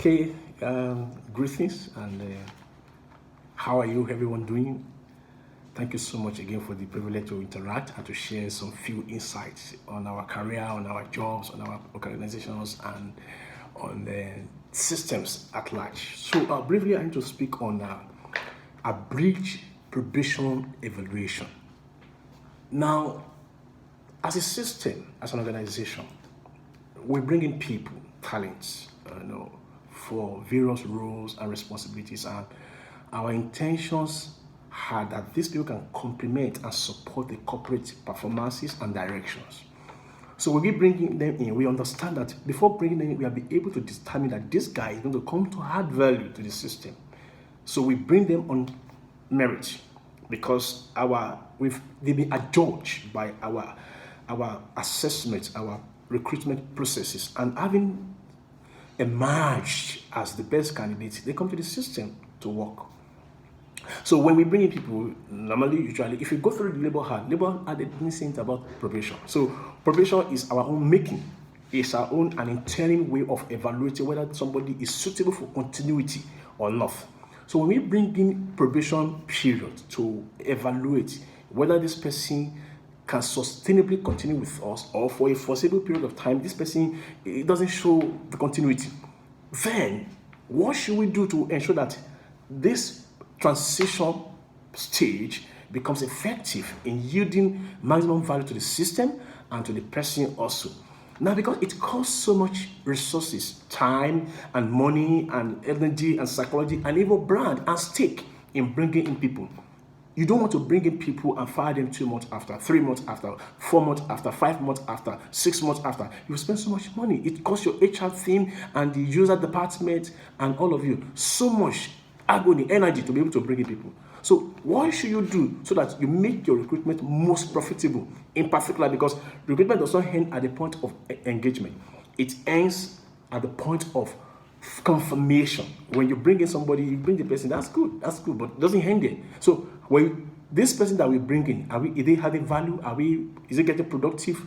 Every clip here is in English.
Okay, greetings and how are you everyone doing? Thank you so much again for the privilege to interact and to share some few insights on our career, on our jobs, on our organizations, and on the systems at large. So briefly, I need to speak on abridged probation evaluation. Now, as a system, as an organization, we bring in people, talents, for various roles and responsibilities, and our intentions are that these people can complement and support the corporate performances and directions. So when we bring them in, we understand that before bringing them in, we will be able to determine that this guy is going to come to add value to the system. So we bring them on merit because they've been adjudged by our assessment, our recruitment processes, and having emerged as the best candidates, they come to the system to work. So when we bring in people, usually, if you go through the labor had anything about probation. So probation is our own making. It's our own an interim way of evaluating whether somebody is suitable for continuity or not. So when we bring in probation period to evaluate whether this person can sustainably continue with us or for a foreseeable period of time, this person it doesn't show the continuity, then what should we do to ensure that this transition stage becomes effective in yielding maximum value to the system and to the person also? Now, because it costs so much resources, time and money and energy and psychology and even brand and stake in bringing in people. You don't want to bring in people and fire them 2 months after, 3 months after, 4 months after, 5 months after, 6 months after. You spend so much money. It costs your HR team and the user department and all of you so much agony, energy to be able to bring in people. So what should you do so that you make your recruitment most profitable? In particular, because recruitment does not end at the point of engagement. It ends at the point of confirmation. When you bring in somebody, you bring the person, that's good, but it doesn't end there. So when this person that we bring in, is they having value? Is it getting productive?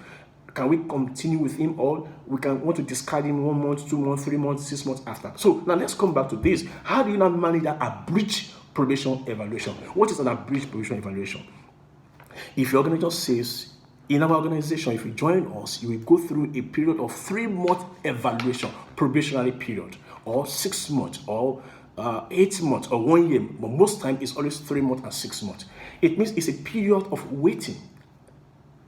Can we continue with him, or we can want to discard him 1 month, 2 months, 3 months, 6 months after? So now let's come back to this. How do you now manage that abridged probation evaluation? What is an abridged probation evaluation? If your organization says, in our organization, if you join us, you will go through a period of 3-month evaluation, probationary period, or 6 months, or 8 months, or 1 year. But most time it's always 3 months and 6 months. It means it's a period of waiting.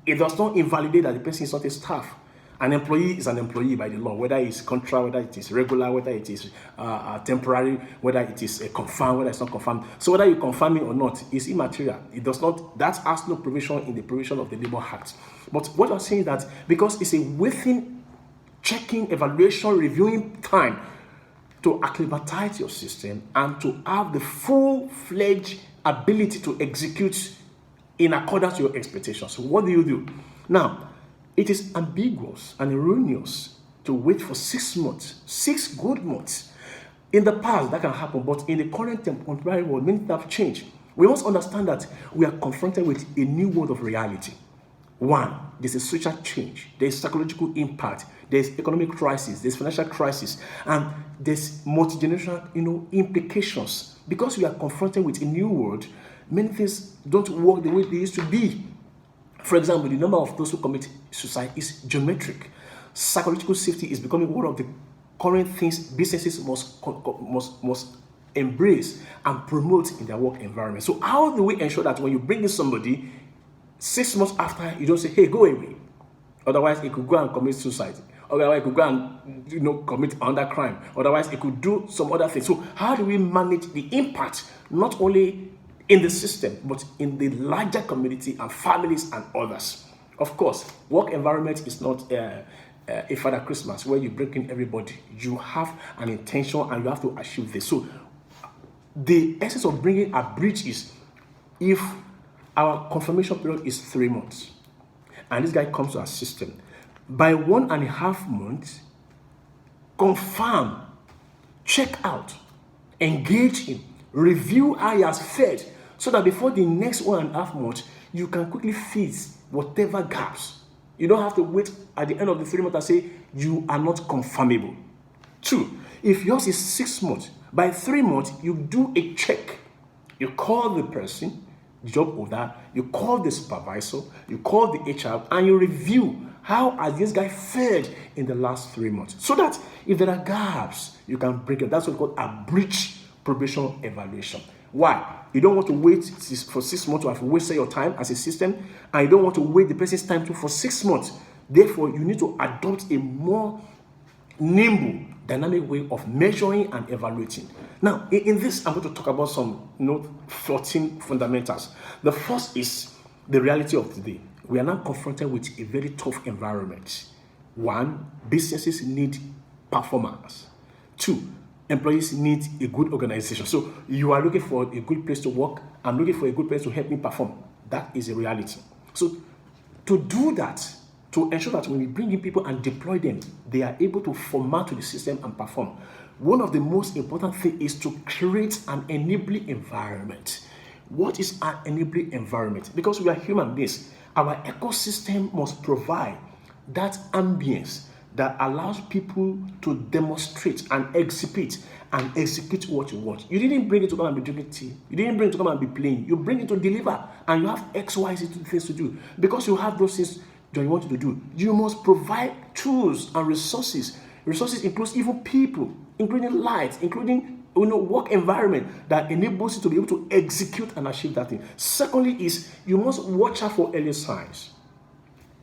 It does not invalidate that the person is not a staff. An employee is an employee by the law, whether it's contract, whether it is regular, whether it is temporary, whether it is confirmed, whether it's not confirmed. So whether you confirm it or not is immaterial. It does not, that has no provision in the provision of the Labor Act. But what I'm saying is that because it's a waiting, checking, evaluation, reviewing time to acclimatize your system and to have the full-fledged ability to execute in accordance to your expectations. So what do? Now, it is ambiguous and erroneous to wait for 6 months, 6 good months. In the past, that can happen, but in the current contemporary world, many things have changed. We must understand that we are confronted with a new world of reality. One, there's a social change, there's psychological impact, there's economic crisis, there's financial crisis, and there's multi-generational, implications. Because we are confronted with a new world, many things don't work the way they used to be. For example, the number of those who commit suicide is geometric. Psychological safety is becoming one of the current things businesses must embrace and promote in their work environment. So how do we ensure that when you bring in somebody, 6 months after, you don't say, hey, go away. Otherwise, it could go and commit suicide. Otherwise, it could go and commit another crime. Otherwise, it could do some other things. So how do we manage the impact, not only in the system, but in the larger community and families and others? Of course, work environment is not a Father Christmas where you break in everybody. You have an intention and you have to achieve this. So the essence of bringing a bridge is, if our confirmation period is 3 months and this guy comes to our system, by 1.5 months, confirm, check out, engage him, review how he has fared, so that before the next 1.5 months, you can quickly fix whatever gaps. You don't have to wait at the end of the 3 months and say you are not confirmable. 2, If yours is 6 months, by 3 months, you do a check. You call the person, job order, you call the supervisor, you call the HR, and you review how has this guy fared in the last 3 months. So that if there are gaps, you can break it. That's what's called abridged probation evaluation. Why? You don't want to wait for 6 months to have wasted your time as a system, and you don't want to wait the person's time too for 6 months. Therefore, you need to adopt a more nimble, dynamic way of measuring and evaluating. Now, in this, I'm going to talk about some 14 fundamentals. The first is the reality of today. We are now confronted with a very tough environment. 1, businesses need performance. 2, employees need a good organization. So you are looking for a good place to work. I'm looking for a good place to help me perform. That is a reality. So to do that, to ensure that when we bring in people and deploy them, they are able to format to the system and perform. One of the most important things is to create an enabling environment. What is an enabling environment? Because we are human beings, our ecosystem must provide that ambience that allows people to demonstrate and exhibit and execute what you want. You didn't bring it to come and be drinking tea. You didn't bring it to come and be playing. You bring it to deliver, and you have X, Y, Z things to do. Because you have those things that you want to do, you must provide tools and resources. Resources includes even people, including lights, including work environment that enables you to be able to execute and achieve that thing. Secondly is you must watch out for early signs.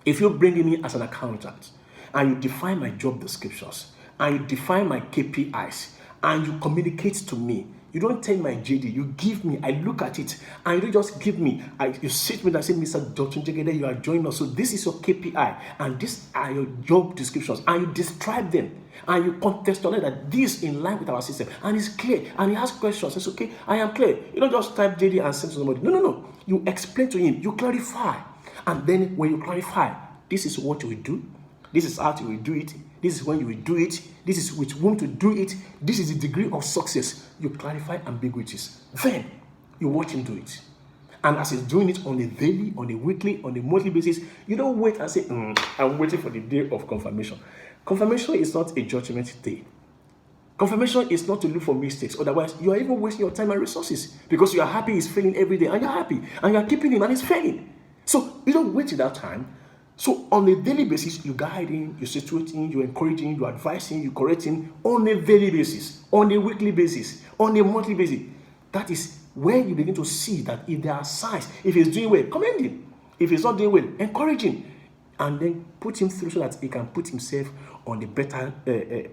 If you're bringing me as an accountant and you define my job descriptions and you define my KPIs and you communicate to me, you don't tell my JD, you give me, I look at it, and you don't just give me, you sit with me and say, Mr. Dotun Jegede, you are joining us, so this is your KPI, and these are your job descriptions, and you describe them, and you contextualize that this in line with our system, and it's clear, and he asks questions, it's okay, I am clear. You don't just type JD and send to somebody, no, you explain to him, you clarify, and then when you clarify, this is what you will do, this is how you will do it, this is when you will do it, this is with whom to do it, this is the degree of success. You clarify ambiguities. Then you watch him do it. And as he's doing it on a daily, on a weekly, on a monthly basis, you don't wait and say, I'm waiting for the day of confirmation. Confirmation is not a judgment day. Confirmation is not to look for mistakes. Otherwise, you are even wasting your time and resources because you are happy he's failing every day and you're happy and you are keeping him and he's failing. So you don't wait till that time. So on a daily basis, you guide him, you situate him, you encourage him, you advise him, you correct him on a daily basis, on a weekly basis, on a monthly basis. That is when you begin to see that if there are signs, if he's doing well, commend him. If he's not doing well, encourage him. And then put him through so that he can put himself on a better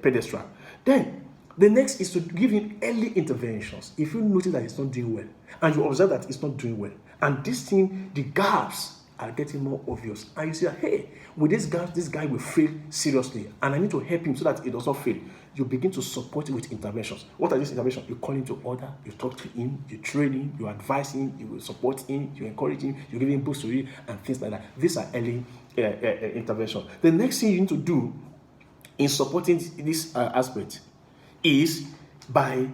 pedestal. Then the next is to give him early interventions. If you notice that he's not doing well, and you observe that he's not doing well, and this thing, the gaps are getting more obvious, and you see that, hey, with this guy will fail seriously, and I need to help him so that he does not fail. You begin to support it with interventions. What are these interventions? You call him to order, you talk to him, you train him, you advise him, you support him, you encourage him, you give him books to read, and things like that. These are early interventions. The next thing you need to do in supporting this aspect is by,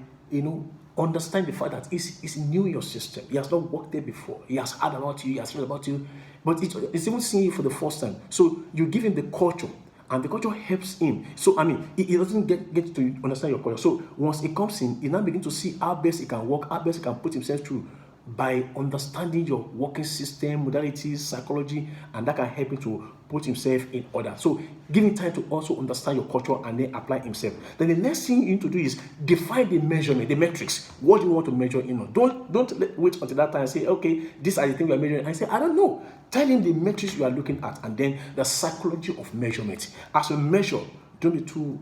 understand the fact that he's new in your system. He has not worked there before. He has heard about you, he has read about you, but it's even seeing you for the first time. So you give him the culture, and the culture helps him. So, he doesn't get to understand your culture. So once he comes in, he now begins to see how best he can work, how best he can put himself through by understanding your working system, modalities, psychology, and that can help him to put himself in order. So give him time to also understand your culture and then apply himself. Then the next thing you need to do is define the measurement, the metrics. What do you want to measure in on? Don't wait until that time and say, okay, these are the things we are measuring. I say, I don't know. Tell him the metrics you are looking at, and then the psychology of measurement. As a measure, don't be too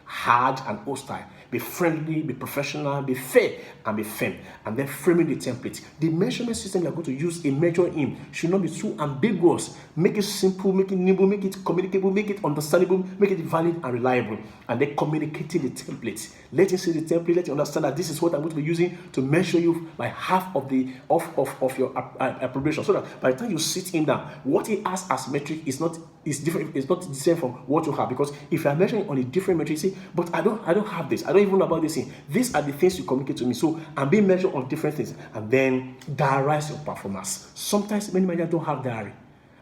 hard and hostile. Be friendly, be professional, be fair, and be firm. And then framing the template. The measurement system you're going to use in measuring him should not be too ambiguous. Make it simple, make it nimble, make it communicable, make it understandable, make it valid and reliable. And then communicating the template. Let him see the template, let him understand that this is what I'm going to be using to measure you by half of your approbation. So that by the time you sit him down, what he has as metric is different. It's not the same from what you have. Because if you are measuring on a different metric, you say, but I don't have this. I don't even know about this thing. These are the things you communicate to me. So I'm being measured on different things. And then diarize your performance. Sometimes many managers don't have diary.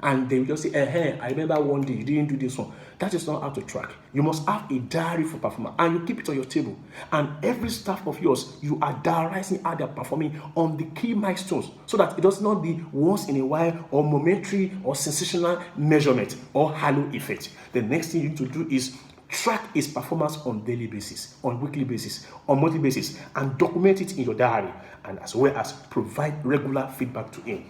And they will just say, I remember one day you didn't do this one. That is not how to track. You must have a diary for performance, and you keep it on your table. And every staff of yours, you are diarizing how they're performing on the key milestones, so that it does not be once in a while or momentary or sensational measurement or halo effect. The next thing you need to do is track his performance on daily basis, on weekly basis, on monthly basis, and document it in your diary, and as well as provide regular feedback to him.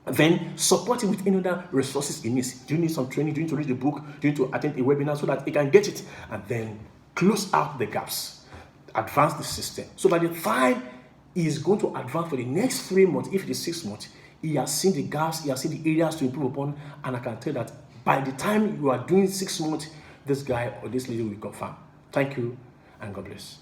Then support him with any other resources he needs. Do you need some training? Do you need to read a book? Do you need to attend a webinar so that he can get it? And then close out the gaps, advance the system. So by the time he is going to advance for the next 3 months, if it is 6 months, he has seen the gaps, he has seen the areas to improve upon, and I can tell that by the time you are doing 6 months, this guy or this lady will confirm. Thank you, and God bless.